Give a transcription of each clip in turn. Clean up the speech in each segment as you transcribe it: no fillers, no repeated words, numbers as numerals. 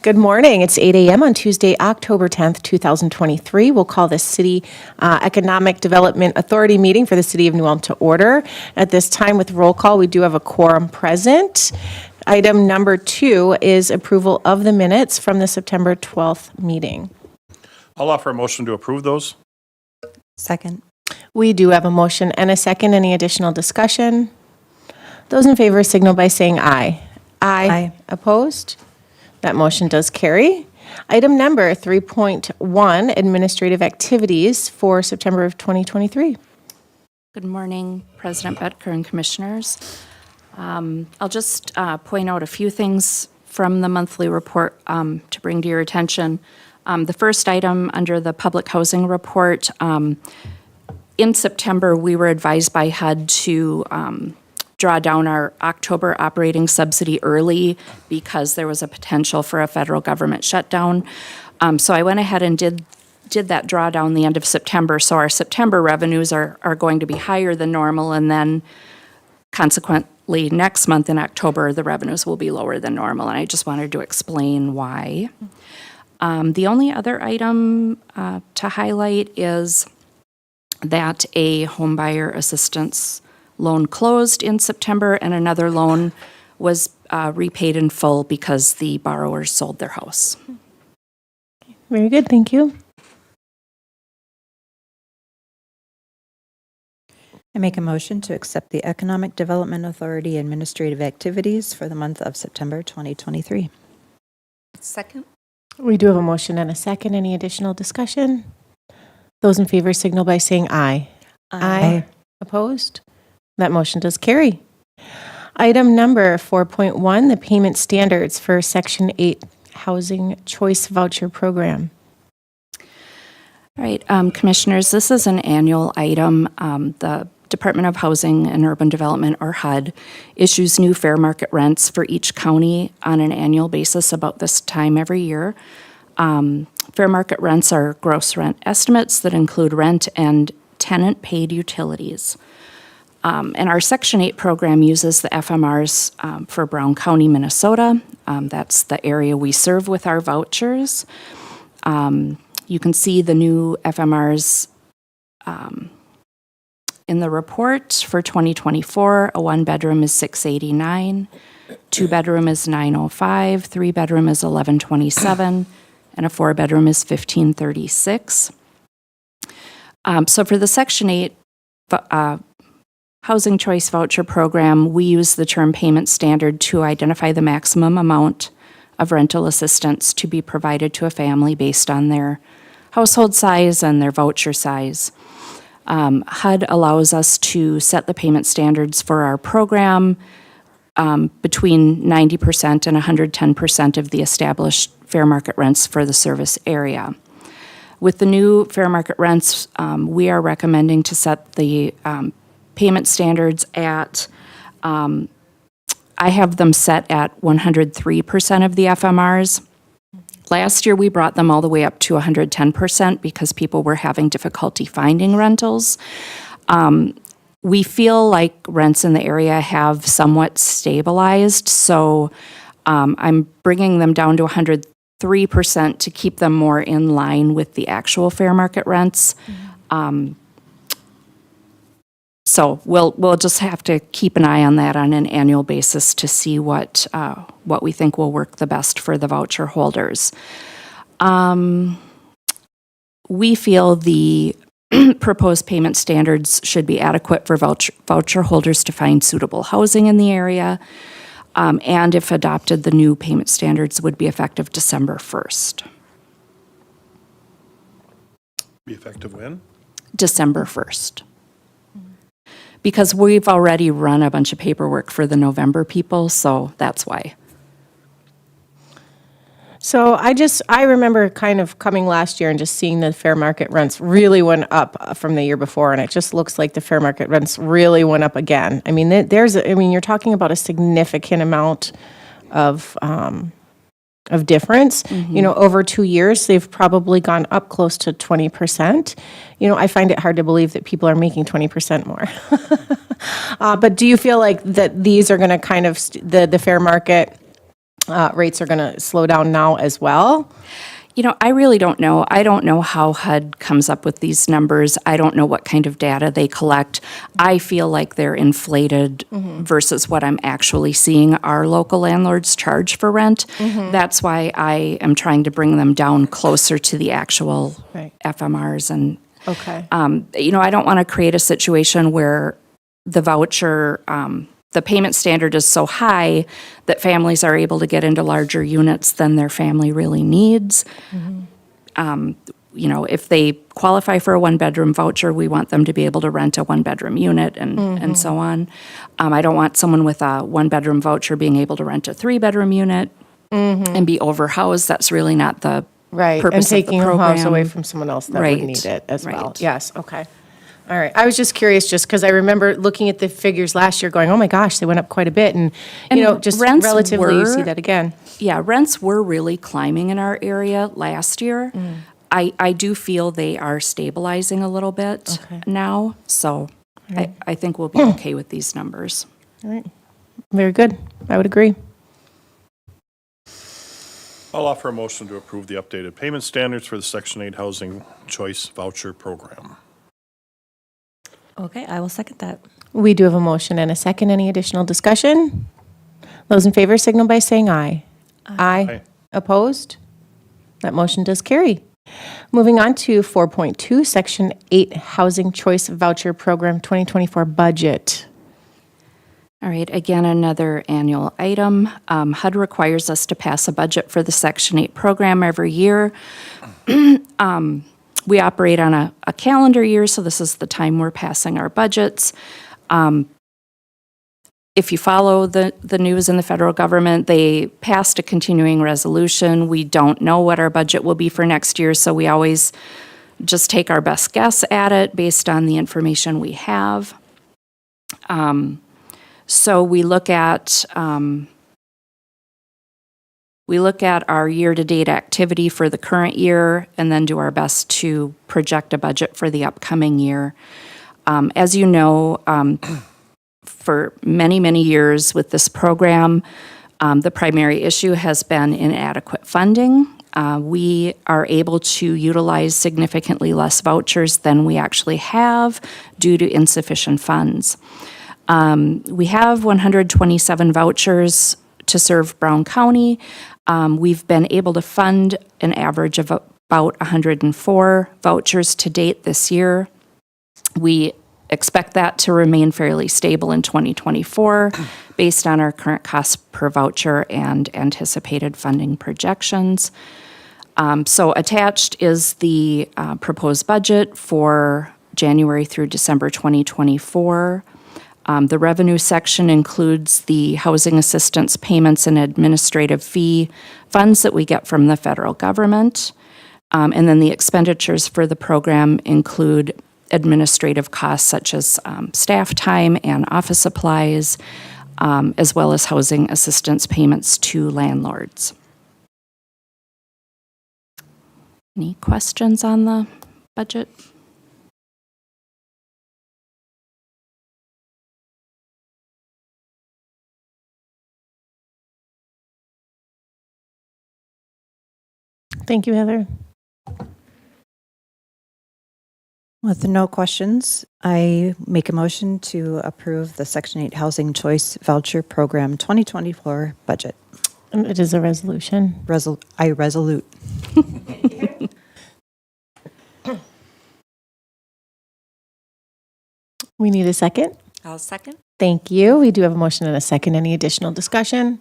Good morning. It's 8 a.m. on Tuesday, October 10th, 2023. We'll call the City Economic Development Authority meeting for the City of New Ulm to order. At this time, with roll call, we do have a quorum present. Item number 2 is approval of the minutes from the September 12th meeting. I'll offer a motion to approve those. Second. We do have a motion and a second. Any additional discussion? Those in favor signal by saying aye. Aye. Opposed? That motion does carry. Item number 3.1, administrative activities for September of 2023. Good morning, President Betker and Commissioners. I'll just point out a few things from the monthly report to bring to your attention. The first item under the public housing report, in September, we were advised by HUD to draw down our October operating subsidy early because there was a potential for a federal government shutdown. So I went ahead and did that drawdown the end of September. So our September revenues are going to be higher than normal, and then consequently next month in October, the revenues will be lower than normal. And I just wanted to explain why. The only other item to highlight is that a homebuyer assistance loan closed in September, and another loan was repaid in full because the borrowers sold their house. Very good, thank you. I make a motion to accept the Economic Development Authority administrative activities for the month of September 2023. Second. We do have a motion and a second. Any additional discussion? Those in favor signal by saying aye. Opposed? That motion does carry. Item number 4.1, the payment standards for Section 8 Housing Choice Voucher Program. All right, Commissioners, this is an annual item. The Department of Housing and Urban Development, or HUD, issues new fair market rents for each county on an annual basis about this time every year. Fair market rents are gross rent estimates that include rent and tenant-paid utilities. And our Section 8 program uses the FMRs for Brown County, Minnesota. That's the area we serve with our vouchers. You can see the new FMRs in the report for 2024. A one-bedroom is $689, two-bedroom is $905, three-bedroom is $1,127, and a four-bedroom is $1,536. So for the Section 8 Housing Choice Voucher Program, we use the term payment standard to identify the maximum amount of rental assistance to be provided to a family based on their household size and their voucher size. HUD allows us to set the payment standards for our program between 90% and 110% of the established fair market rents for the service area. With the new fair market rents, we are recommending to set the payment standards at, I have them set at 103% of the FMRs. Last year, we brought them all the way up to 110% because people were having difficulty finding rentals. We feel like rents in the area have somewhat stabilized, so I'm bringing them down to 103% to keep them more in line with the actual fair market rents. So we'll just have to keep an eye on that on an annual basis to see what we think will work the best for the voucher holders. We feel the proposed payment standards should be adequate for voucher holders to find suitable housing in the area, and if adopted, the new payment standards would be effective December 1st. Be effective when? December 1st. Because we've already run a bunch of paperwork for the November people, so that's why. So I remember kind of coming last year and just seeing the fair market rents really went up from the year before, and it just looks like the fair market rents really went up again. I mean, you're talking about a significant amount of difference. You know, over 2 years, they've probably gone up close to 20%. You know, I find it hard to believe that people are making 20% more. But do you feel like that these are going to kind of, the fair market rates are going to slow down now as well? You know, I really don't know. I don't know how HUD comes up with these numbers. I don't know what kind of data they collect. I feel like they're inflated versus what I'm actually seeing our local landlords charge for rent. That's why I am trying to bring them down closer to the actual Right. FMRs. And, Okay. you know, I don't want to create a situation where the voucher, the payment standard is so high that families are able to get into larger units than their family really needs. You know, if they qualify for a one-bedroom voucher, we want them to be able to rent a one-bedroom unit and so on. I don't want someone with a one-bedroom voucher being able to rent a three-bedroom unit and be overhoused. That's really not the Right, and purpose of the taking a house program. away from someone else that would Right, need it as well. right. Yes, okay. All right, I was just curious, just because I remember looking at the figures last year going, oh my gosh, they went up quite a bit, and, you know, just rents relatively, you see were- that again. Yeah, rents were really climbing in our area last year. I do feel they are stabilizing a little bit Okay. now, so I think we'll be okay with these numbers. All right, very good, I would agree. I'll offer a motion to approve the updated payment standards for the Section 8 Housing Choice Voucher Program. Okay, I will second that. We do have a motion and a second. Any additional discussion? Those in favor signal by saying aye. Aye. Opposed? That motion does carry. Moving on to 4.2, Section 8 Housing Choice Voucher Program 2024 budget. All right, again, another annual item. HUD requires us to pass a budget for the Section 8 program every year. We operate on a calendar year, so this is the time we're passing our budgets. If you follow the news in the federal government, they passed a continuing resolution. We don't know what our budget will be for next year, so we always just take our best guess at it based on the information we have. So we look at our year-to-date activity for the current year and then do our best to project a budget for the upcoming year. As you know, for many, many years with this program, the primary issue has been inadequate funding. We are able to utilize significantly less vouchers than we actually have due to insufficient funds. We have 127 vouchers to serve Brown County. We've been able to fund an average of about 104 vouchers to date this year. We expect that to remain fairly stable in 2024 based on our current cost per voucher and anticipated funding projections. So attached is the proposed budget for January through December 2024. The revenue section includes the housing assistance payments and administrative fee funds that we get from the federal government. And then the expenditures for the program include administrative costs such as staff time and office supplies, as well as housing assistance payments to landlords. Any questions on the budget? Thank you, Heather. With no questions, I make a motion to approve the Section 8 Housing Choice Voucher Program 2024 budget. And it is a resolution. I resolute. We need a second. I'll second. Thank you. We do have a motion and a second. Any additional discussion?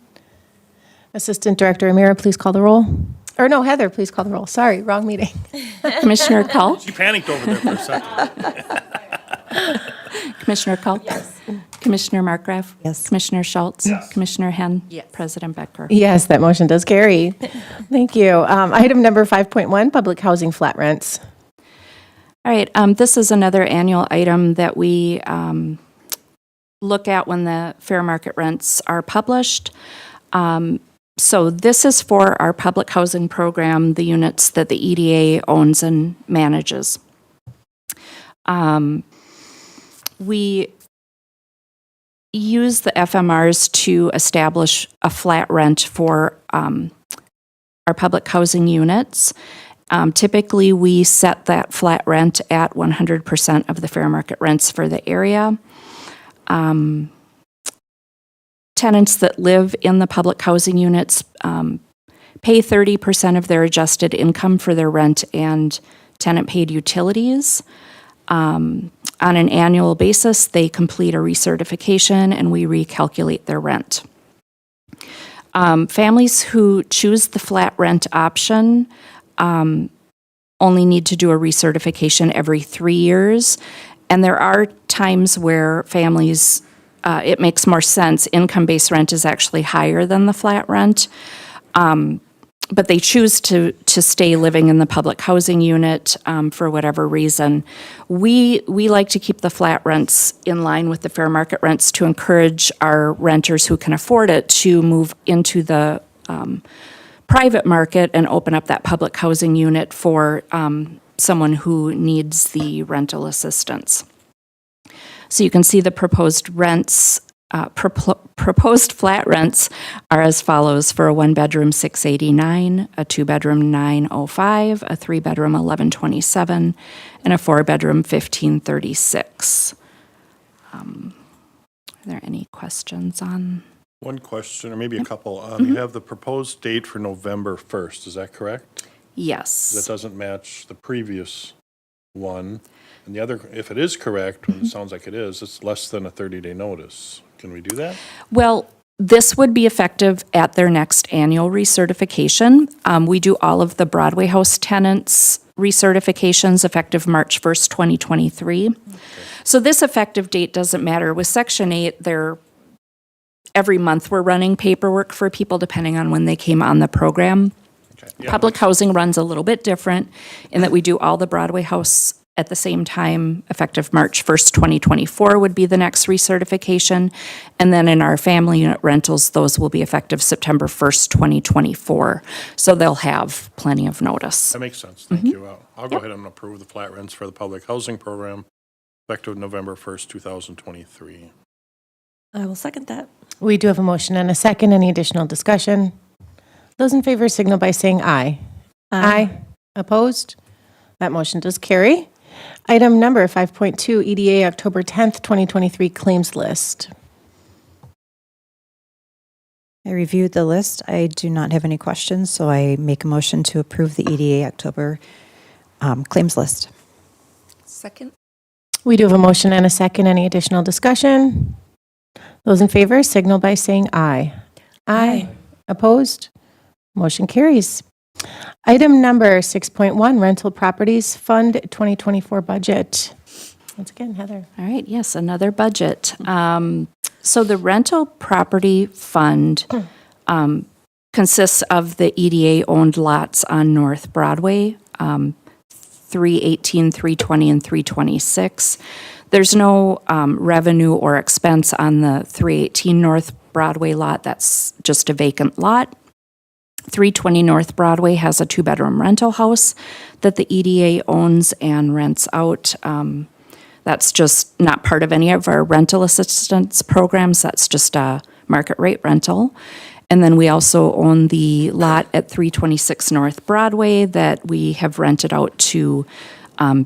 Assistant Director Amira, please call the roll. Or no, Heather, please call the roll. Sorry, wrong meeting. Commissioner Cull? She panicked over there for a second. Commissioner Cull? Yes. Commissioner Markgraf? Yes. Commissioner Schultz? Yes. Commissioner Henn? Yes. President Becker? Yes, that motion does carry. Thank you. Item number 5.1, public housing flat rents. All right, this is another annual item that we look at when the fair market rents are published. So this is for our public housing program, the units that the EDA owns and manages. We use the FMRs to establish a flat rent for our public housing units. Typically, we set that flat rent at 100% of the fair market rents for the area. Tenants that live in the public housing units pay 30% of their adjusted income for their rent and tenant-paid utilities. On an annual basis, they complete a recertification and we recalculate their rent. Families who choose the flat rent option only need to do a recertification every 3 years. And there are times where families, it makes more sense. Income-based rent is actually higher than the flat rent. But they choose to stay living in the public housing unit for whatever reason. We like to keep the flat rents in line with the fair market rents to encourage our renters who can afford it to move into the private market and open up that public housing unit for someone who needs the rental assistance. So you can see the proposed rents. Proposed flat rents are as follows: for a one-bedroom, $689, a two-bedroom, $905, a three-bedroom, $1,127, and a four-bedroom, $1,536. Are there any questions on? One question, or maybe a couple. You have the proposed date for November 1st, is that correct? That Yes. doesn't match the previous one. And the other, if it is correct, and it sounds like it is, it's less than a 30-day notice. Can we do that? Well, this would be effective at their next annual recertification. We do all of the Broadway House tenants recertifications effective March 1st, 2023. So this effective date doesn't matter. With Section 8, every month we're running paperwork for people depending on when they came on the program. Okay. Yeah, Public housing runs a little bit different in that we do all the Broadway House at the same time. Effective March 1st, 2024 would be the next recertification. And then in our family unit rentals, those will be effective September 1st, 2024. So they'll have plenty of notice. That makes sense. Thank you. I'll go ahead and approve the flat rents for the public housing program effective November 1st, 2023. I will second that. We do have a motion and a second. Any additional discussion? Those in favor signal by saying aye. Aye. Opposed? That motion does carry. Item number 5.2, EDA October 10th, 2023 claims list. I reviewed the list. I do not have any questions, so I make a motion to approve the EDA October claims list. Second? We do have a motion and a second. Any additional discussion? Those in favor signal by saying aye. Aye. Opposed? Motion carries. Item number 6.1, Rental Properties Fund 2024 budget. Once again, Heather. All right, yes, another budget. So the rental property fund consists of the EDA-owned lots on North Broadway, 318, 320, and 326. There's no revenue or expense on the 318 North Broadway lot. That's just a vacant lot. 320 North Broadway has a two-bedroom rental house that the EDA owns and rents out. That's just not part of any of our rental assistance programs. That's just a market rate rental. And then we also own the lot at 326 North Broadway that we have rented out to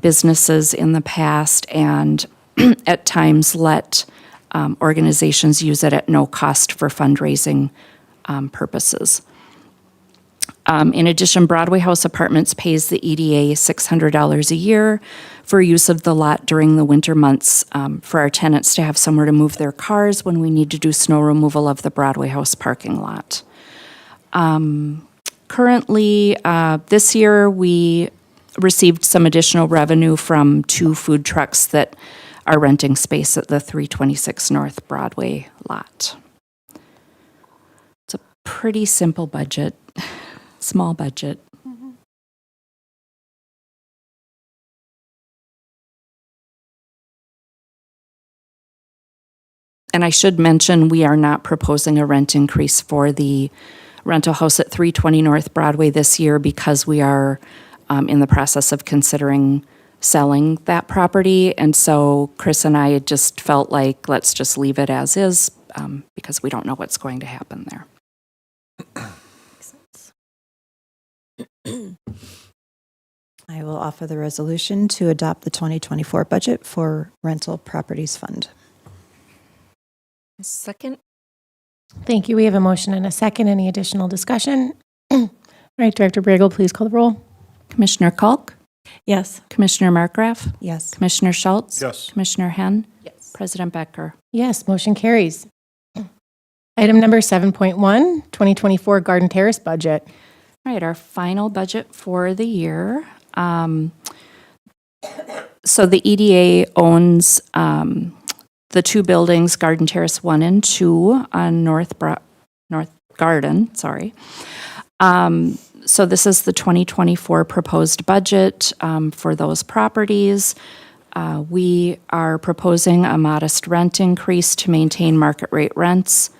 businesses in the past and at times let organizations use it at no cost for fundraising purposes. In addition, Broadway House Apartments pays the EDA $600 a year for use of the lot during the winter months for our tenants to have somewhere to move their cars when we need to do snow removal of the Broadway House parking lot. Currently, this year, we received some additional revenue from two food trucks that are renting space at the 326 North Broadway lot. It's a pretty simple budget. Small budget. And I should mention, we are not proposing a rent increase for the rental house at 320 North Broadway this year because we are in the process of considering selling that property. And so Chris and I just felt like, let's just leave it as is, because we don't know what's going to happen there. I will offer the resolution to adopt the 2024 budget for Rental Properties Fund. Second. Thank you. We have a motion and a second. Any additional discussion? All right, Director Bregel, please call the roll. Commissioner Kalk, Yes. Commissioner Markgraf, Yes. Commissioner Schultz. Yes. Commissioner Henn, Yes. President Becker. Yes, motion carries. Item number 7.1, 2024 Garden Terrace budget. All right, our final budget for the year. So the EDA owns the two buildings, Garden Terrace 1 and 2 on North Garden, sorry. So this is the 2024 proposed budget for those properties. We are proposing a modest rent increase to maintain market rate rents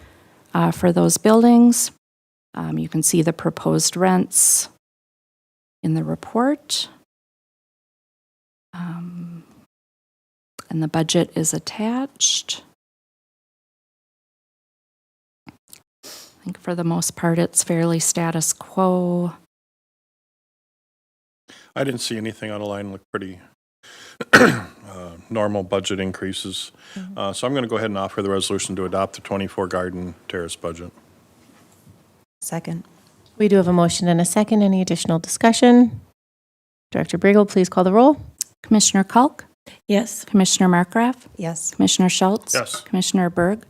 for those buildings. You can see the proposed rents in the report. And the budget is attached. I think for the most part, it's fairly status quo. I didn't see anything on the line, looked pretty normal budget increases. So I'm going to go ahead and offer the resolution to adopt the 24 Garden Terrace budget. Second. We do have a motion and a second. Any additional discussion? Director Bregel, please call the roll. Commissioner Kalk, Yes. Commissioner Markgraf, Yes. Commissioner Schultz. Yes. Commissioner Berg.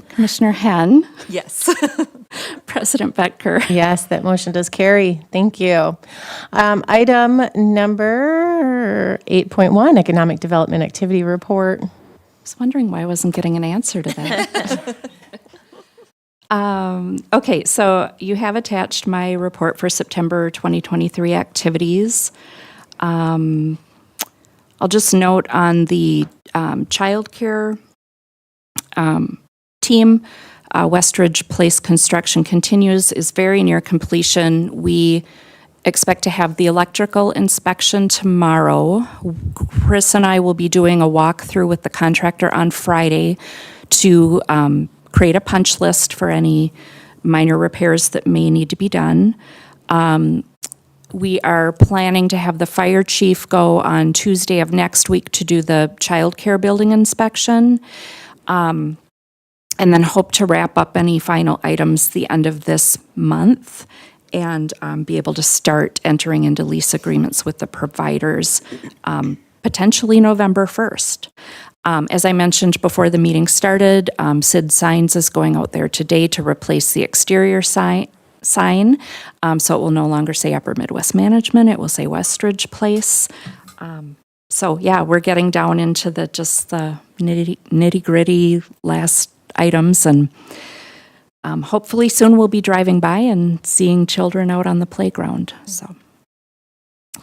Commissioner Henn, Yes. President Becker. Yes, that motion does carry. Thank you. Item number 8.1, Economic Development Activity Report. I was wondering why I wasn't getting an answer to that. Okay, so you have attached my report for September 2023 activities. I'll just note on the childcare team, Westridge Place construction continues, is very near completion. We expect to have the electrical inspection tomorrow. Chris and I will be doing a walkthrough with the contractor on Friday to create a punch list for any minor repairs that may need to be done. We are planning to have the fire chief go on Tuesday of next week to do the childcare building inspection. And then hope to wrap up any final items the end of this month and be able to start entering into lease agreements with the providers potentially November 1st. As I mentioned before the meeting started, Sid Signs is going out there today to replace the exterior sign. So it will no longer say Upper Midwest Management, it will say Westridge Place. So yeah, we're getting down into the nitty gritty last items, and hopefully soon we'll be driving by and seeing children out on the playground. So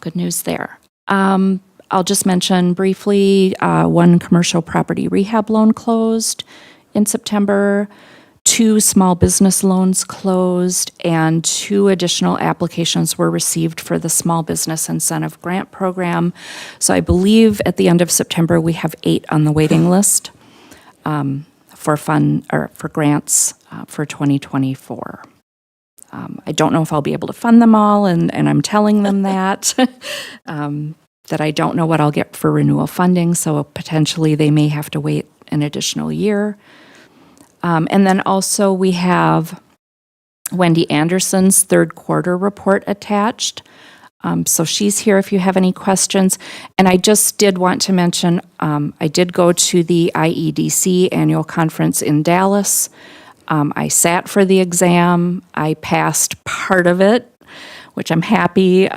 good news there. I'll just mention briefly, one commercial property rehab loan closed in September, 2 small business loans closed, and 2 additional applications were received for the Small Business Incentive Grant Program. So I believe at the end of September, we have 8 on the waiting list for grants for 2024. I don't know if I'll be able to fund them all, and I'm telling them that. That I don't know what I'll get for renewal funding, so potentially they may have to wait an additional year. And then also we have Wendy Anderson's third quarter report attached. So she's here if you have any questions. And I just did want to mention, I did go to the IEDC annual conference in Dallas. I sat for the exam. I passed part of it, which I'm happy.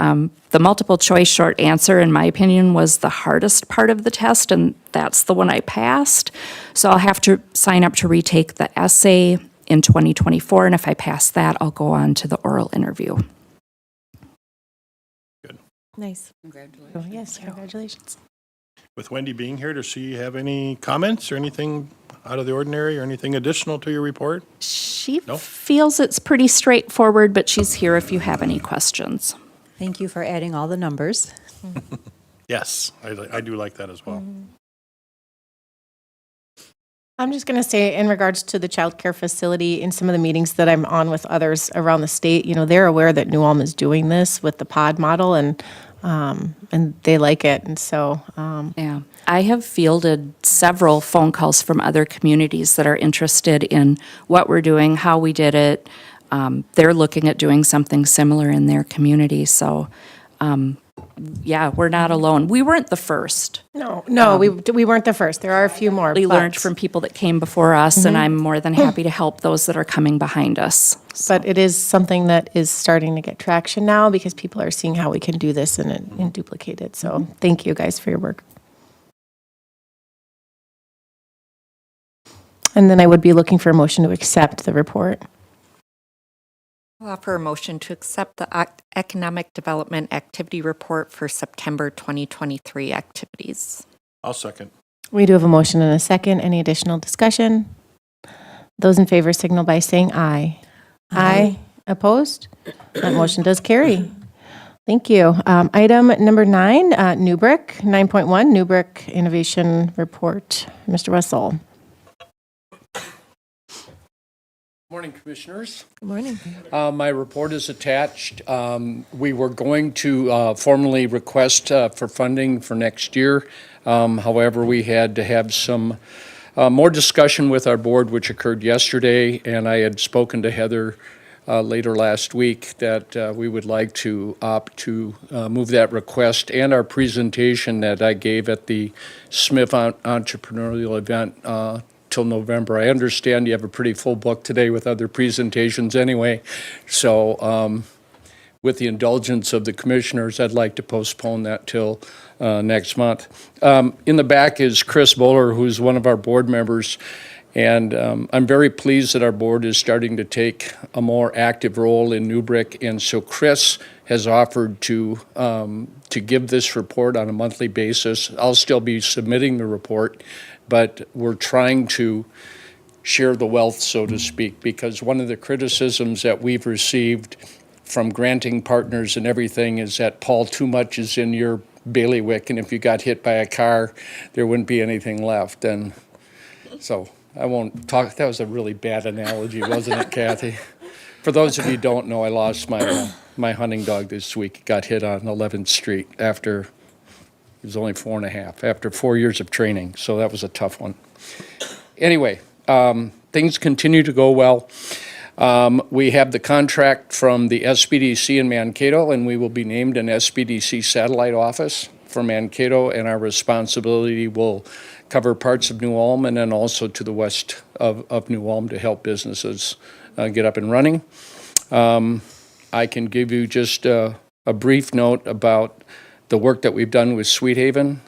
The multiple choice short answer, in my opinion, was the hardest part of the test, and that's the one I passed. So I'll have to sign up to retake the essay in 2024, and if I pass that, I'll go on to the oral interview. Nice. Oh, yes, congratulations. With Wendy being here, does she have any comments or anything out of the ordinary or anything additional to your report? She No? feels it's pretty straightforward, but she's here if you have any questions. Thank you for adding all the numbers. Yes, I do like that as well. I'm just going to say, in regards to the childcare facility, in some of the meetings that I'm on with others around the state, they're aware that New Ulm is doing this with the pod model, and they like it. And so, Yeah, I have fielded several phone calls from other communities that are interested in what we're doing, how we did it. They're looking at doing something similar in their community, so, yeah, we're not alone. We weren't the first. no, we weren't the first. There are a few more. We learned but- from people that came before us, and I'm more than happy to help those that are coming behind us. But it is something that is starting to get traction now because people are seeing how we can do this and duplicate it. So thank you guys for your work. And then I would be looking for a motion to accept the report. I'll offer a motion to accept the Economic Development Activity Report for September 2023 activities. I'll second. We do have a motion and a second. Any additional discussion? Those in favor signal by saying aye. Aye. Opposed? That motion does carry. Thank you. Item number 9, Newbrick, 9.1, Newbrick Innovation Report. Mr. Russell. Morning, Commissioners. Good morning. My report is attached. We were going to formally request for funding for next year. However, we had to have some more discussion with our board, which occurred yesterday, and I had spoken to Heather later last week that we would like to opt to move that request and our presentation that I gave at the Smith Entrepreneurial Event till November. I understand you have a pretty full book today with other presentations anyway. So with the indulgence of the commissioners, I'd like to postpone that till next month. In the back is Chris Bowler, who's one of our board members. And I'm very pleased that our board is starting to take a more active role in Newbrick. And so Chris has offered to give this report on a monthly basis. I'll still be submitting the report, but we're trying to share the wealth, so to speak, because one of the criticisms that we've received from granting partners and everything is that, Paul, too much is in your bailiwick, and if you got hit by a car, there wouldn't be anything left. And so I won't talk. That was a really bad analogy, wasn't it, Kathy? For those of you who don't know, I lost my hunting dog this week. He got hit on 11th Street after he was only 4.5, after 4 years of training. So that was a tough one. Anyway, things continue to go well. We have the contract from the SBDC in Mankato, and we will be named an SBDC satellite office for Mankato, and our responsibility will cover parts of New Ulm and then also to the west of New Ulm to help businesses get up and running. I can give you just a brief note about the work that we've done with Sweet Haven.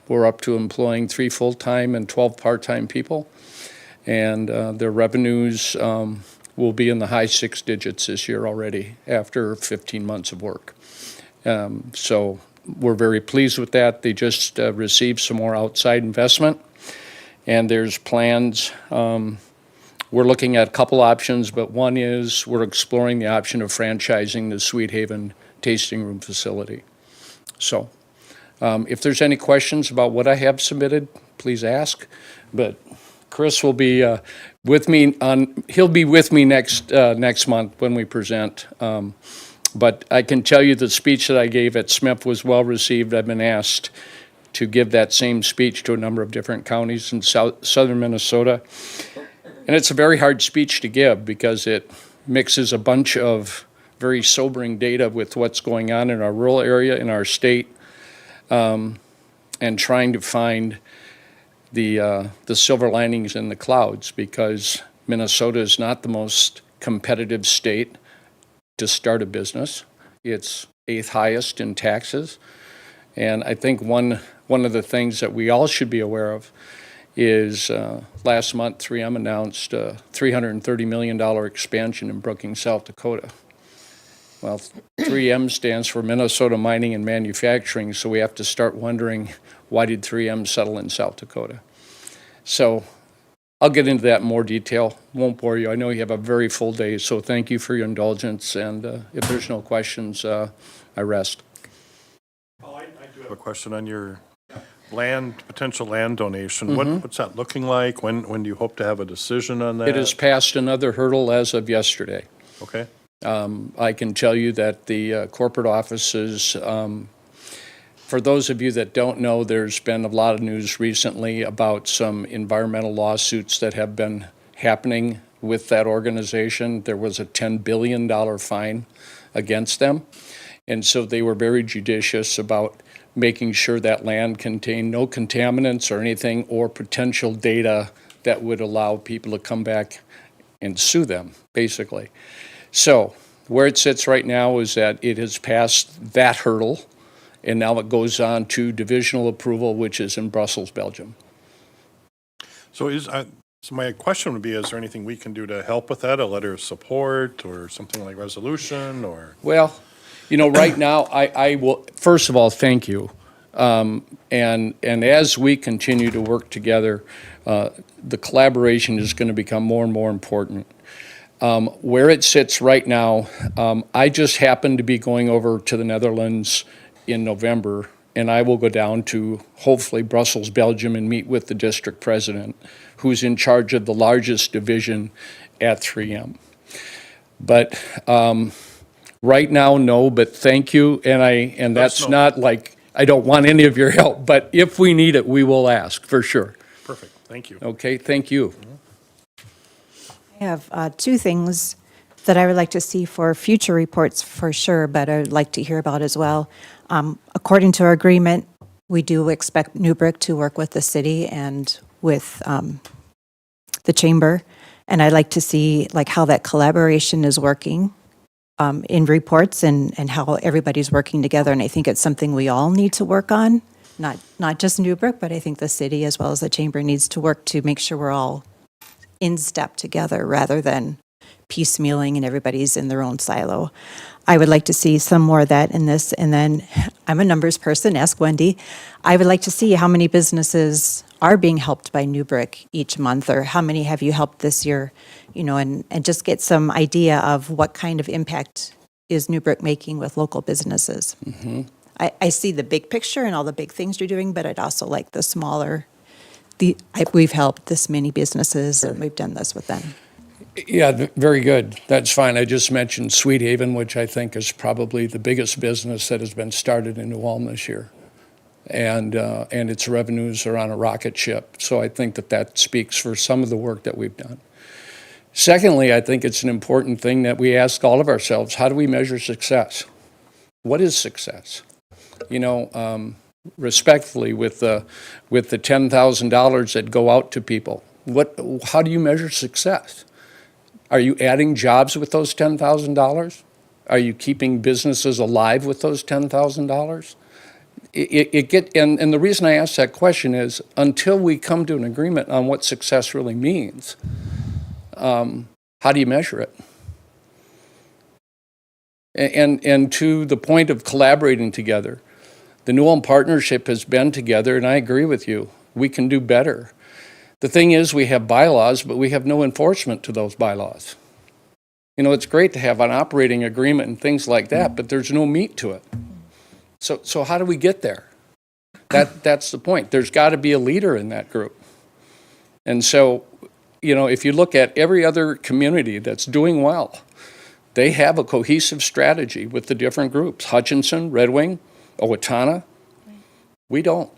We're up to employing 3 full-time and 12 part-time people, and their revenues will be in the high 6 digits this year already after 15 months of work. So we're very pleased with that. They just received some more outside investment, and there's plans. We're looking at a couple options, but one is we're exploring the option of franchising the Sweet Haven tasting room facility. So if there's any questions about what I have submitted, please ask. But Chris will be with me he'll be with me next month when we present. But I can tell you the speech that I gave at Smith was well received. I've been asked to give that same speech to a number of different counties in southern Minnesota. And it's a very hard speech to give because it mixes a bunch of very sobering data with what's going on in our rural area, in our state, and trying to find the silver linings in the clouds, because Minnesota is not the most competitive state to start a business. It's 8th highest in taxes. And I think one of the things that we all should be aware of is last month 3M announced a $330 million expansion in Brookings, South Dakota. Well, 3M stands for Minnesota Mining and Manufacturing, so we have to start wondering, why did 3M settle in South Dakota? So I'll get into that in more detail. Won't bore you. I know you have a very full day, so thank you for your indulgence. And if there's no questions, I rest. I do have a question on your potential land donation. What's that looking like? When do you hope to have a decision on that? It has passed another hurdle as of yesterday. Okay. I can tell you that the corporate offices, for those of you that don't know, there's been a lot of news recently about some environmental lawsuits that have been happening with that organization. There was a $10 billion fine against them. And so they were very judicious about making sure that land contained no contaminants or anything or potential data that would allow people to come back and sue them, basically. So where it sits right now is that it has passed that hurdle, and now it goes on to divisional approval, which is in Brussels, Belgium. So my question would be, is there anything we can do to help with that? A letter of support or something like resolution or? Well, right now, I will, first of all, thank you. And as we continue to work together, the collaboration is going to become more and more important. Where it sits right now, I just happen to be going over to the Netherlands in November, and I will go down to hopefully Brussels, Belgium, and meet with the district president, who's in charge of the largest division at 3M. But right now, no, but thank you, and that's not like I don't want any of your help, but if we need it, we will ask, for sure. Perfect, thank you. Okay, thank you. I have two things that I would like to see for future reports for sure, but I would like to hear about as well. According to our agreement, we do expect Newbrick to work with the city and with the chamber, and I'd like to see like how that collaboration is working in reports and how everybody's working together. And I think it's something we all need to work on, not just Newbrick, but I think the city as well as the chamber needs to work to make sure we're all in step together rather than piecemealing and everybody's in their own silo. I would like to see some more of that in this. And then I'm a numbers person, ask Wendy. I would like to see how many businesses are being helped by Newbrick each month, or how many have you helped this year, and just get some idea of what kind of impact is Newbrick making with local businesses. I see the big picture and all the big things you're doing, but I'd also like the smaller, we've helped this many businesses and we've done this with them. Yeah, very good. That's fine. I just mentioned Sweet Haven, which I think is probably the biggest business that has been started in New Ulm this year. And its revenues are on a rocket ship. So I think that speaks for some of the work that we've done. Secondly, I think it's an important thing that we ask all of ourselves, how do we measure success? What is success? Respectfully, with the $10,000 that go out to people, how do you measure success? Are you adding jobs with those $10,000? Are you keeping businesses alive with those $10,000? And the reason I ask that question is until we come to an agreement on what success really means, how do you measure it? And to the point of collaborating together, the New Ulm Partnership has been together, and I agree with you. We can do better. The thing is, we have bylaws, but we have no enforcement to those bylaws. It's great to have an operating agreement and things like that, but there's no meat to it. So how do we get there? That's the point. There's got to be a leader in that group. And so, if you look at every other community that's doing well, they have a cohesive strategy with the different groups. Hutchinson, Red Wing, Owatonna. We don't.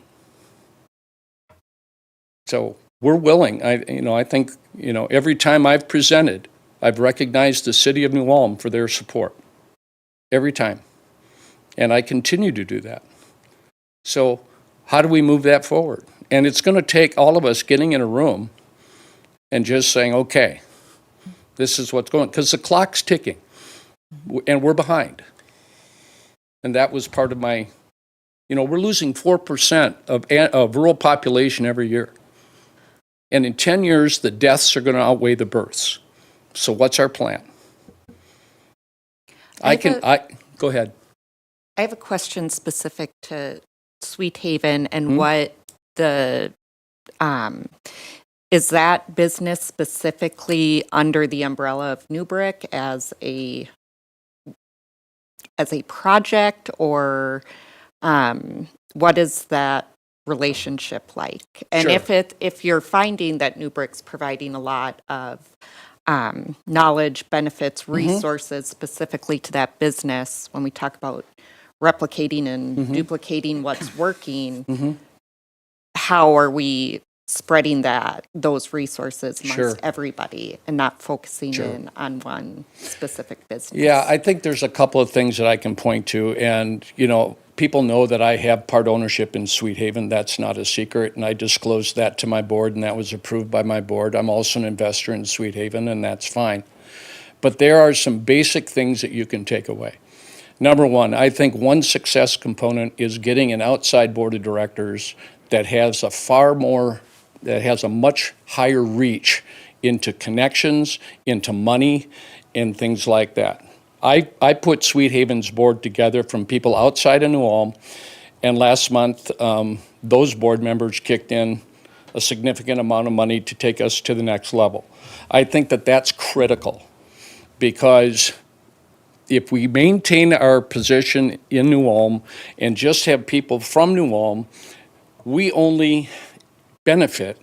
So we're willing. I think, every time I've presented, I've recognized the city of New Ulm for their support. Every time. And I continue to do that. So how do we move that forward? And it's going to take all of us getting in a room and just saying, okay, this is what's going on. Because the clock's ticking. And we're behind. And that was part of my, we're losing 4% of rural population every year. And in 10 years, the deaths are going to outweigh the births. So what's our plan? Go ahead. I have a question specific to Sweet Haven and what the, is that business specifically under the umbrella of Newbrick as a project, or what is that relationship like? And Sure. if you're finding that Newbrick's providing a lot of knowledge, benefits, resources specifically to that business, when we talk about replicating and duplicating what's working, how are we spreading those resources amongst Sure. everybody and not focusing Sure. in on one specific business? Yeah, I think there's a couple of things that I can point to, and, people know that I have part ownership in Sweet Haven. That's not a secret, and I disclosed that to my board, and that was approved by my board. I'm also an investor in Sweet Haven, and that's fine. But there are some basic things that you can take away. Number one, I think one success component is getting an outside board of directors that has a much higher reach into connections, into money, and things like that. I put Sweet Haven's board together from people outside of New Ulm, and last month, those board members kicked in a significant amount of money to take us to the next level. I think that that's critical, because if we maintain our position in New Ulm and just have people from New Ulm, we only benefit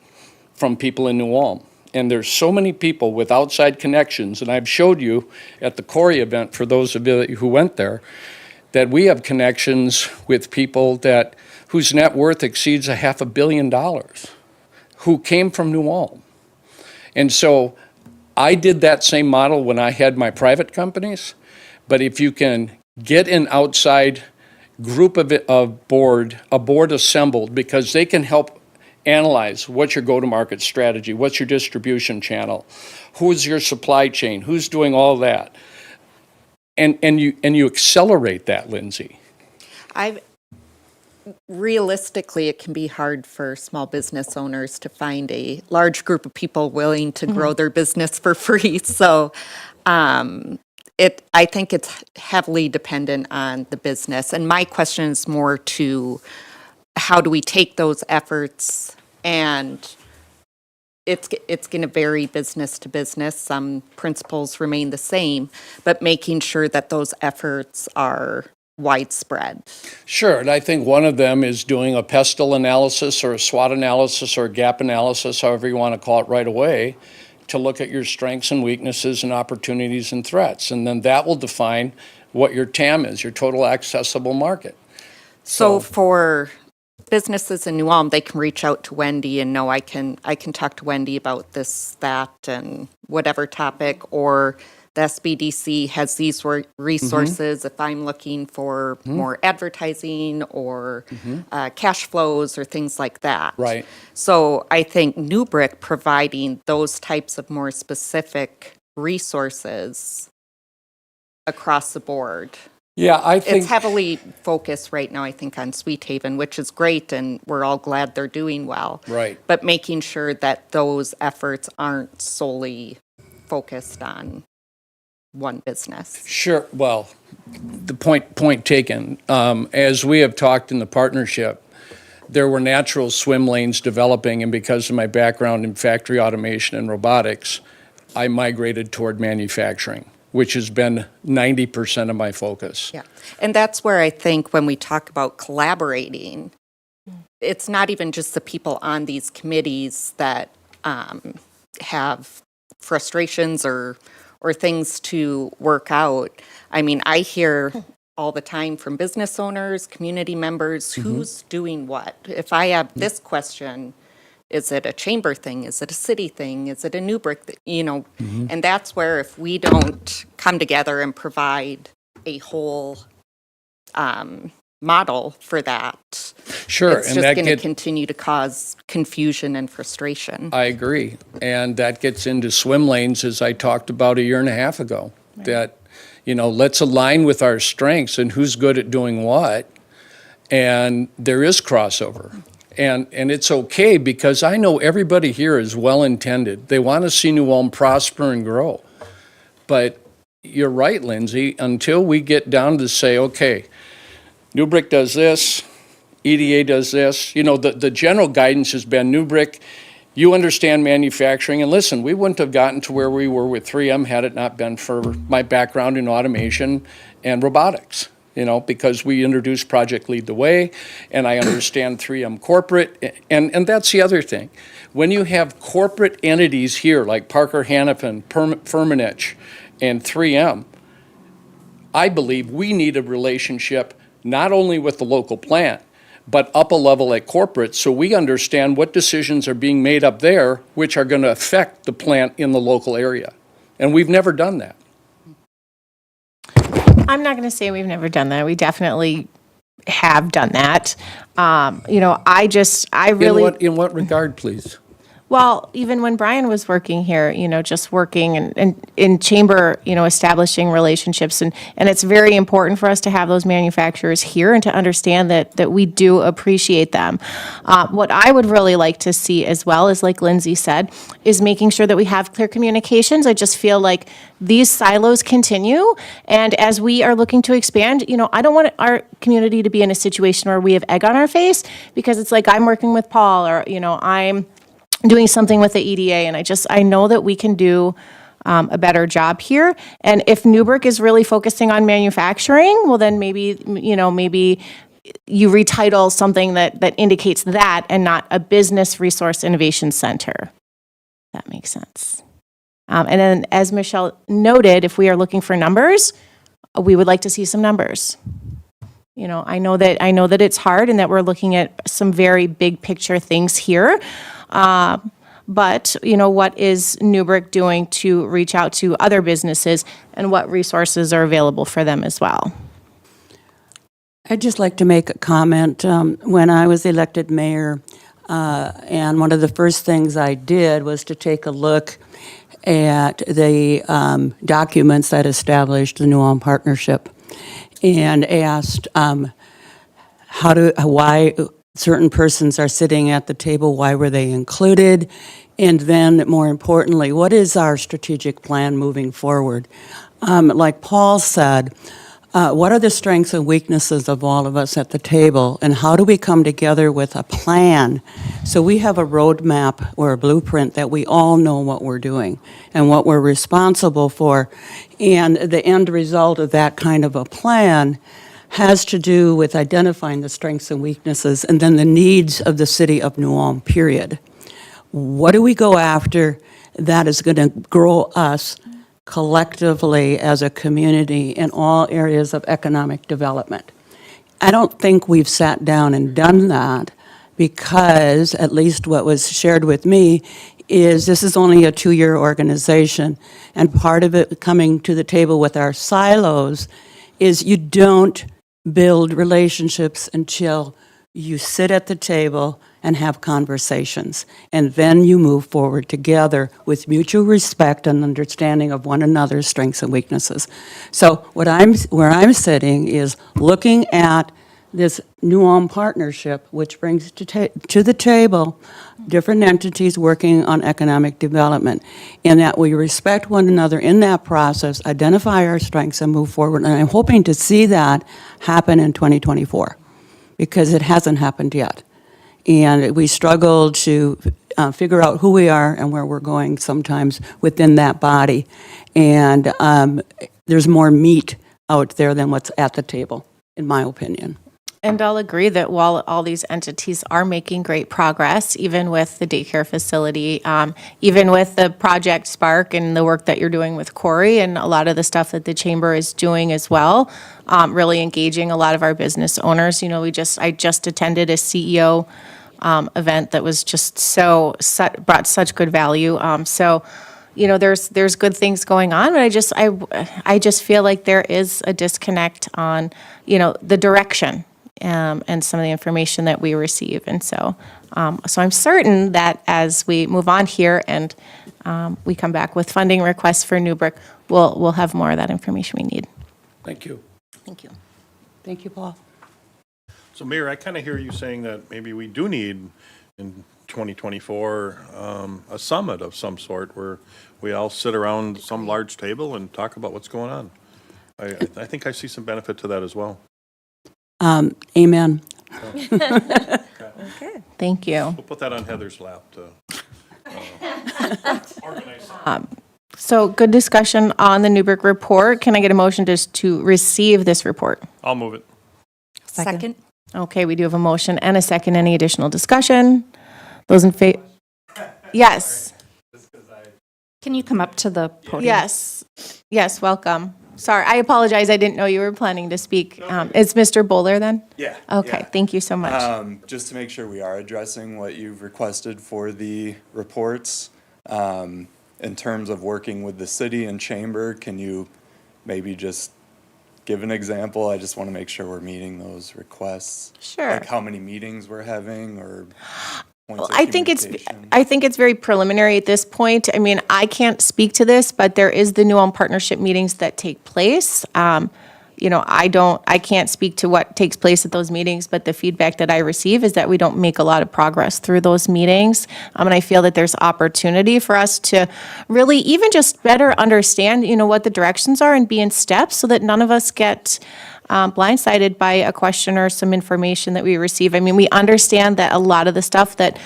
from people in New Ulm. And there's so many people with outside connections, and I've showed you at the Corey event, for those of you who went there, that we have connections with people whose net worth exceeds $500 million, who came from New Ulm. And so I did that same model when I had my private companies, but if you can get an outside group of a board assembled, because they can help analyze what's your go-to-market strategy, what's your distribution channel, who's your supply chain, who's doing all that, and you accelerate that, Lindsay. Realistically, it can be hard for small business owners to find a large group of people willing to grow their business for free. So I think it's heavily dependent on the business. And my question is more to how do we take those efforts, and it's going to vary business to business. Some principles remain the same, but making sure that those efforts are widespread. Sure, and I think one of them is doing a pestle analysis or a SWOT analysis or a gap analysis, however you want to call it, right away, to look at your strengths and weaknesses and opportunities and threats. And then that will define what your TAM is, your total accessible market. So for businesses in New Ulm, they can reach out to Wendy and know I can talk to Wendy about this, that, and whatever topic, or the SBDC has these resources if I'm looking for more advertising or cash flows or things like that. Right. So I think Newbrick providing those types of more specific resources across the board. Yeah, I think It's heavily focused right now, I think, on Sweet Haven, which is great, and we're all glad they're doing well. Right. But making sure that those efforts aren't solely focused on one business. Sure. Well, the point taken. As we have talked in the partnership, there were natural swim lanes developing, and because of my background in factory automation and robotics, I migrated toward manufacturing, which has been 90% of my focus. Yeah. And that's where I think when we talk about collaborating, it's not even just the people on these committees that have frustrations or things to work out. I mean, I hear all the time from business owners, community members, who's doing what? If I have this question, is it a chamber thing? Is it a city thing? Is it a Newbrick? And that's where if we don't come together and provide a whole model for that, Sure. it's and just that going to get- continue to cause confusion and frustration. I agree. And that gets into swim lanes, as I talked about a year and a half ago, that, let's align with our strengths and who's good at doing what. And there is crossover. And it's okay, because I know everybody here is well-intended. They want to see New Ulm prosper and grow. But you're right, Lindsay, until we get down to say, okay, Newbrick does this, EDA does this. The general guidance has been Newbrick, You understand manufacturing, and listen, we wouldn't have gotten to where we were with 3M had it not been for my background in automation and robotics, because we introduced Project Lead the Way, and I understand 3M corporate, and that's the other thing. When you have corporate entities here, like Parker Hannifin, Firmenich, and 3M, I believe we need a relationship not only with the local plant, but up a level at corporate, so we understand what decisions are being made up there, which are going to affect the plant in the local area. And we've never done that. I'm not going to say we've never done that. We definitely have done that. I really. In what regard, please? Well, even when Brian was working here, just working and in chamber, establishing relationships. And it's very important for us to have those manufacturers here and to understand that we do appreciate them. What I would really like to see as well is, like Lindsay said, is making sure that we have clear communications. I just feel like these silos continue. And as we are looking to expand, I don't want our community to be in a situation where we have egg on our face because it's like I'm working with Paul or, I'm doing something with the EDA, and I know that we can do a better job here. And if Newburgh is really focusing on manufacturing, well, then maybe you retitle something that indicates that and not a business resource innovation center. That makes sense. And then, as Michelle noted, if we are looking for numbers, we would like to see some numbers. I know that it's hard and that we're looking at some very big picture things here. But, what is Newburgh doing to reach out to other businesses and what resources are available for them as well? I'd just like to make a comment. When I was elected mayor, and one of the first things I did was to take a look at the documents that established the New Ulm Partnership and asked why certain persons are sitting at the table, why were they included? And then, more importantly, what is our strategic plan moving forward? Like Paul said, what are the strengths and weaknesses of all of us at the table, and how do we come together with a plan so we have a roadmap or a blueprint that we all know what we're doing and what we're responsible for? And the end result of that kind of a plan has to do with identifying the strengths and weaknesses and then the needs of the city of New Ulm, period. What do we go after that is going to grow us collectively as a community in all areas of economic development? I don't think we've sat down and done that because, at least what was shared with me, is this is only a 2-year organization, and part of it coming to the table with our silos is you don't build relationships until you sit at the table and have conversations. And then you move forward together with mutual respect and understanding of one another's strengths and weaknesses. So where I'm sitting is looking at this New Ulm partnership, which brings to the table different entities working on economic development, and that we respect one another in that process, identify our strengths, and move forward. And I'm hoping to see that happen in 2024, because it hasn't happened yet. And we struggle to figure out who we are and where we're going sometimes within that body. And there's more meat out there than what's at the table, in my opinion. And I'll agree that while all these entities are making great progress, even with the daycare facility, even with the Project Spark and the work that you're doing with Corey and a lot of the stuff that the chamber is doing as well, really engaging a lot of our business owners. I just attended a CEO event that was just brought such good value. There's good things going on, but I just feel like there is a disconnect on, the direction. And some of the information that we receive. And so I'm certain that as we move on here and we come back with funding requests for Newburgh, we'll have more of that information we need. Thank you. Thank you. Thank you, Paul. So Mayor, I kind of hear you saying that maybe we do need in 2024 a summit of some sort where we all sit around some large table and talk about what's going on. I think I see some benefit to that as well. Amen. Thank you. We'll put that on Heather's lap to So good discussion on the Newburgh report. Can I get a motion just to receive this report? I'll move it. Second? Okay, we do have a motion and a second. Any additional discussion? Those in favor? Yes, Can you come up to the podium? yes, yes, welcome. Sorry, I apologize. I didn't know you were planning to speak. Is Mr. Bowler then? Yeah. Okay, yeah. thank you so much. Just to make sure we are addressing what you've requested for the reports, in terms of working with the city and chamber, can you maybe just give an example? I just want to make sure we're meeting those requests. Sure. Like how many meetings we're having or points of I think communication? it's very preliminary at this point. I mean, I can't speak to this, but there is the New Ulm Partnership meetings that take place. You know, I can't speak to what takes place at those meetings, but the feedback that I receive is that we don't make a lot of progress through those meetings. And I feel that there's opportunity for us to really even just better understand, you know, what the directions are and be in step so that none of us get blindsided by a question or some information that we receive. I mean, we understand that a lot of the stuff that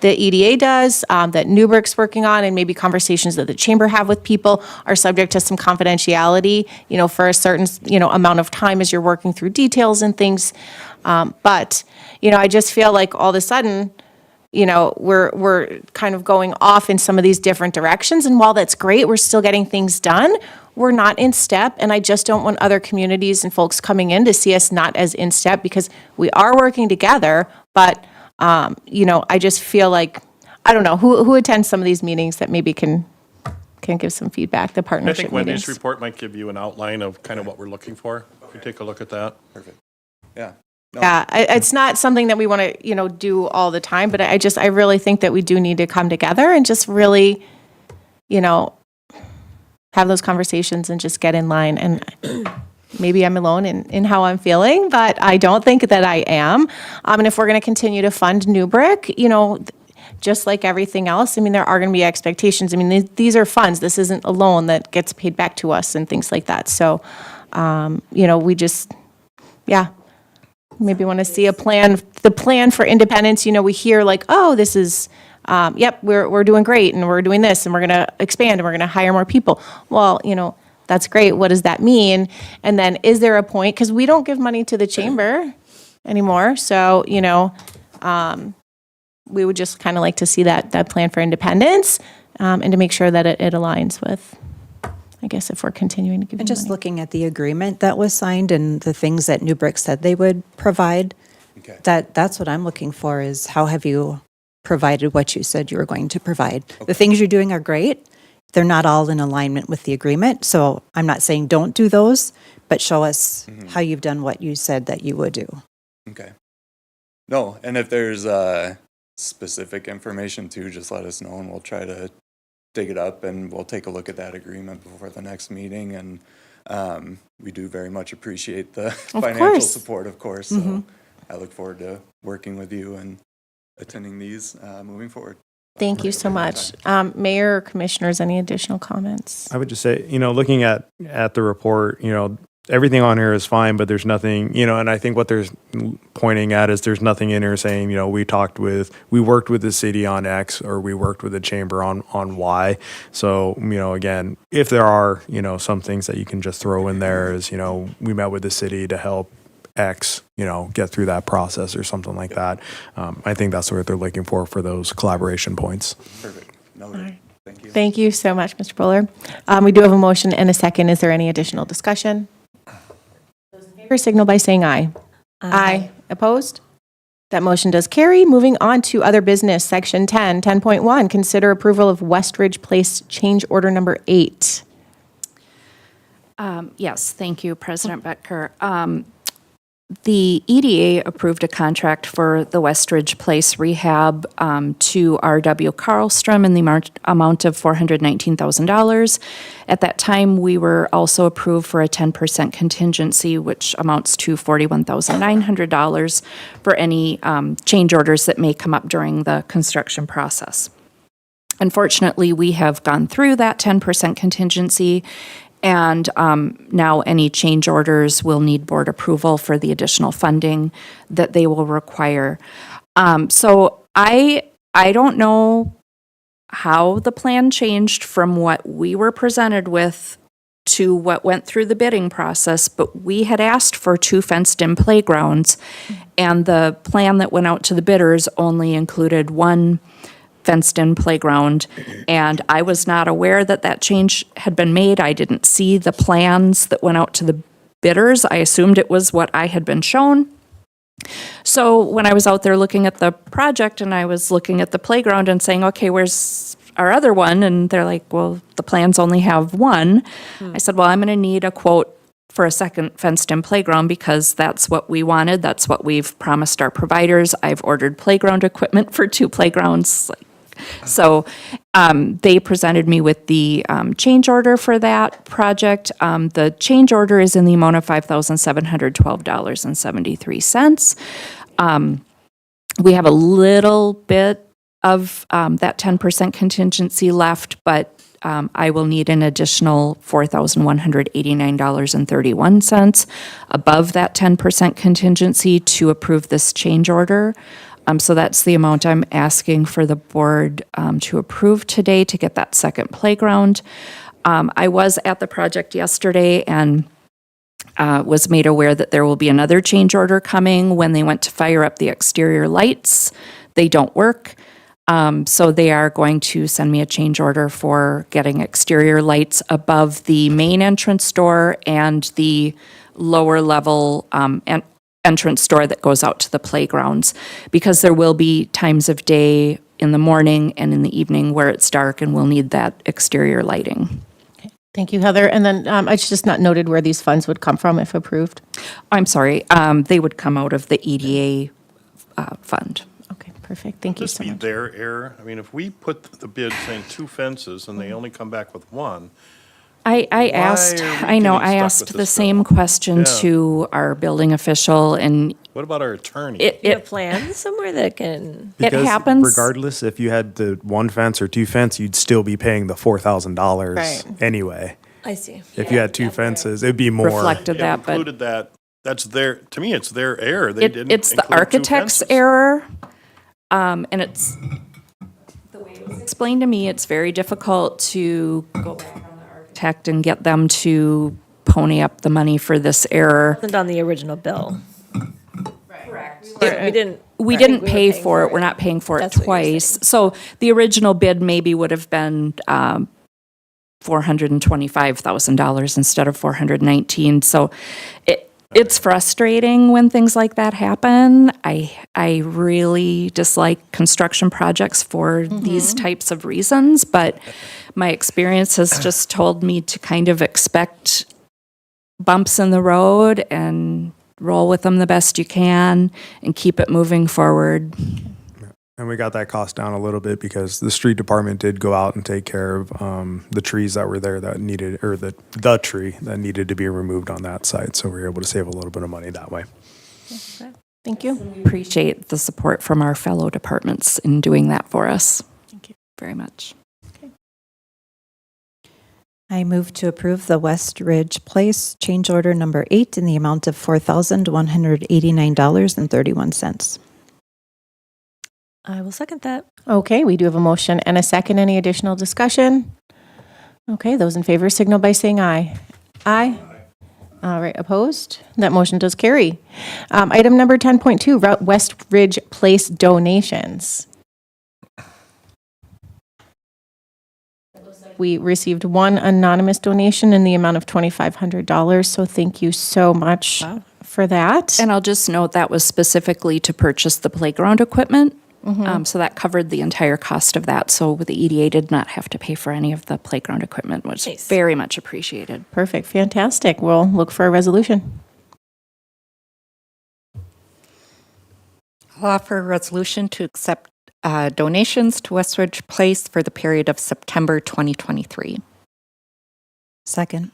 the EDA does, that Newburgh's working on, and maybe conversations that the chamber have with people are subject to some confidentiality, you know, for a certain, you know, amount of time as you're working through details and things. But, you know, I just feel like all of a sudden, you know, we're kind of going off in some of these different directions. And while that's great, we're still getting things done. We're not in step. And I just don't want other communities and folks coming in to see us not as in step, because we are working together. But, you know, I just feel like, I don't know, who attends some of these meetings that maybe can give some feedback, the I partnership think Wendy's meetings. report might give you an outline of kind of what we're looking for. If you take a look at that. Perfect. Yeah. No, Yeah, it's not something that we want to, you know, do all the time, but I really think that we do need to come together and just really, you know, have those conversations and just get in line. And maybe I'm alone in how I'm feeling, but I don't think that I am. And if we're going to continue to fund Newbrick, you know, just like everything else, I mean, there are going to be expectations. I mean, these are funds. This isn't a loan that gets paid back to us and things like that. So, you know, we just, yeah. Maybe want to see the plan for independence. You know, we hear like, oh, this is, yep, we're doing great and we're doing this and we're going to expand and we're going to hire more people. Well, you know, that's great. What does that mean? And then is there a point, because we don't give money to the chamber anymore. So, you know, we would just kind of like to see that plan for independence and to make sure that it aligns with, I guess, if we're continuing to give And them just money. looking at the agreement that was signed and the things that Newbrick said they would provide, Okay. that's what I'm looking for, is how have you provided what you said you were going to provide? The things you're doing are great. They're not all in alignment with the agreement. So I'm not saying don't do those, but show us how you've done what you said that you would do. Okay. No, and if there's specific information too, just let us know and we'll try to dig it up and we'll take a look at that agreement before the next meeting. And we do very much appreciate the financial course. support, of course. So I look forward to working with you and attending these moving forward. Thank you so much. Mayor or commissioners, any additional comments? I would just say, you know, looking at the report, you know, everything on here is fine, but there's nothing, you know, and I think what there's pointing at is there's nothing in here saying, you know, we worked with the city on X or we worked with the chamber on Y. So, you know, again, if there are, you know, some things that you can just throw in there is, you know, we met with the city to help X, you know, get through that process or something like that. I think that's what they're looking for those collaboration points. Perfect. Noted. Thank you. Thank you so much, Mr. Buller. We do have a motion and a second. Is there any additional discussion? Those in favor signal by saying aye. Aye. Opposed? That motion does carry. Moving on to other business, section 10.1, consider approval of Westridge Place change order number 8. Yes, thank you, President Becker. The EDA approved a contract for the Westridge Place rehab to R.W. Carlstrom in the amount of $419,000. At that time, we were also approved for a 10% contingency, which amounts to $41,900 for any change orders that may come up during the construction process. Unfortunately, we have gone through that 10% contingency, and now any change orders will need board approval for the additional funding that they will require. So I don't know how the plan changed from what we were presented with to what went through the bidding process, but we had asked for 2 fenced-in playgrounds, and the plan that went out to the bidders only included 1 fenced-in playground, and I was not aware that that change had been made. I didn't see the plans that went out to the bidders. I assumed it was what I had been shown. So when I was out there looking at the project and I was looking at the playground and saying, okay, where's our other one? And they're like, well, the plans only have 1. I said, well, I'm going to need a quote for a second fenced-in playground because that's what we wanted. That's what we've promised our providers. I've ordered playground equipment for 2 playgrounds. So they presented me with the change order for that project. The change order is in the amount of $5,712.73. We have a little bit of that 10% contingency left, but I will need an additional $4,189.31 above that 10% contingency to approve this change order. So that's the amount I'm asking for the board to approve today to get that second playground. I was at the project yesterday and was made aware that there will be another change order coming when they went to fire up the exterior lights. They don't work. So they are going to send me a change order for getting exterior lights above the main entrance door and the lower level entrance door that goes out to the playgrounds, because there will be times of day in the morning and in the evening where it's dark and we'll need that exterior lighting. Thank you, Heather. And then it's just not noted where these funds would come from if approved. I'm sorry, they would come out of the EDA fund. Okay, perfect. Thank you This so be much. their error? I mean, if we put the bid saying 2 fences and they only come back with 1, I are we asked, I getting know, I stuck with asked the this same question Yeah. to our building official, and what about our attorney? You have it plans somewhere that can, Because happens. regardless, if you had the 1 fence or 2 fence, you'd still be paying the $4,000 Right. anyway. I see. If you had 2 fences, it'd be more. reflected Yeah, that, but included that, that's their, to me, it's their error. They didn't it's the include 2 architect's fences. error. And it's, the way it was explained to me, it's very difficult to go back on the architect and get them to pony up the money for this error. Wasn't on the original bill. Correct. We didn't. We right, didn't we were pay paying for it, we're not paying for it That's what you're twice. So the original bid maybe would have been $425,000 instead of $419,000. So it's frustrating when things like that happen. I really dislike construction projects for these types of reasons, but my experience has just told me to kind of expect bumps in the road and roll with them the best you can and keep it moving forward. And we got that cost down a little bit because the street department did go out and take care of the trees that were there that needed, or the tree that needed to be removed on that site. So we were able to save a little bit of money that way. Thank you. Appreciate the support from our fellow departments in doing that for us. Thank you very much. I move to approve the West Ridge Place change order number 8 in the amount of $4,189.31. I will second that. Okay, we do have a motion and a second. Any additional discussion? Okay, those in favor signal by saying aye. Aye. All right, opposed? That motion does carry. Item number 10.2, West Ridge Place donations. We received 1 anonymous donation in the amount of $2,500, so thank you so much for that. And I'll just note that was specifically to purchase the playground equipment. So that covered the entire cost of that. So the EDA did not have to pay for any of the playground equipment, which Nice. very much appreciated. Perfect, fantastic. We'll look for a resolution. I'll offer a resolution to accept donations to Westridge Place for the period of September 2023. Second.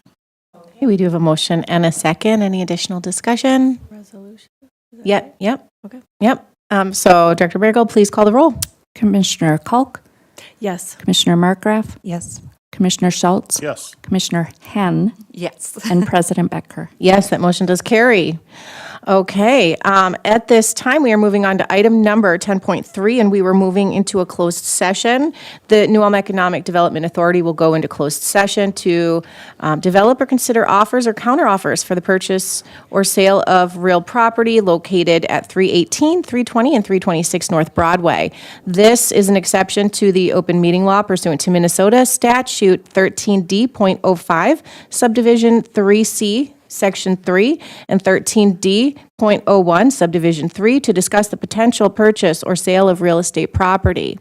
Okay, we do have a motion and a second. Any additional discussion? Resolution. Yep. Okay. Yep. So Director Bergel, please call the roll. Commissioner Kalk, Yes. Commissioner Markgraf, Yes. Commissioner Schultz, Yes. Commissioner Henn, Yes. and President Becker. Yes, that motion does carry. Okay, at this time, we are moving on to item number 10.3, and we were moving into a closed session. The New Ulm Economic Development Authority will go into closed session to develop or consider offers or counteroffers for the purchase or sale of real property located at 318, 320, and 326 North Broadway. This is an exception to the open meeting law pursuant to Minnesota Statute 13D.05, Subdivision 3C, Section 3, and 13D.01, Subdivision 3, to discuss the potential purchase or sale of real estate property.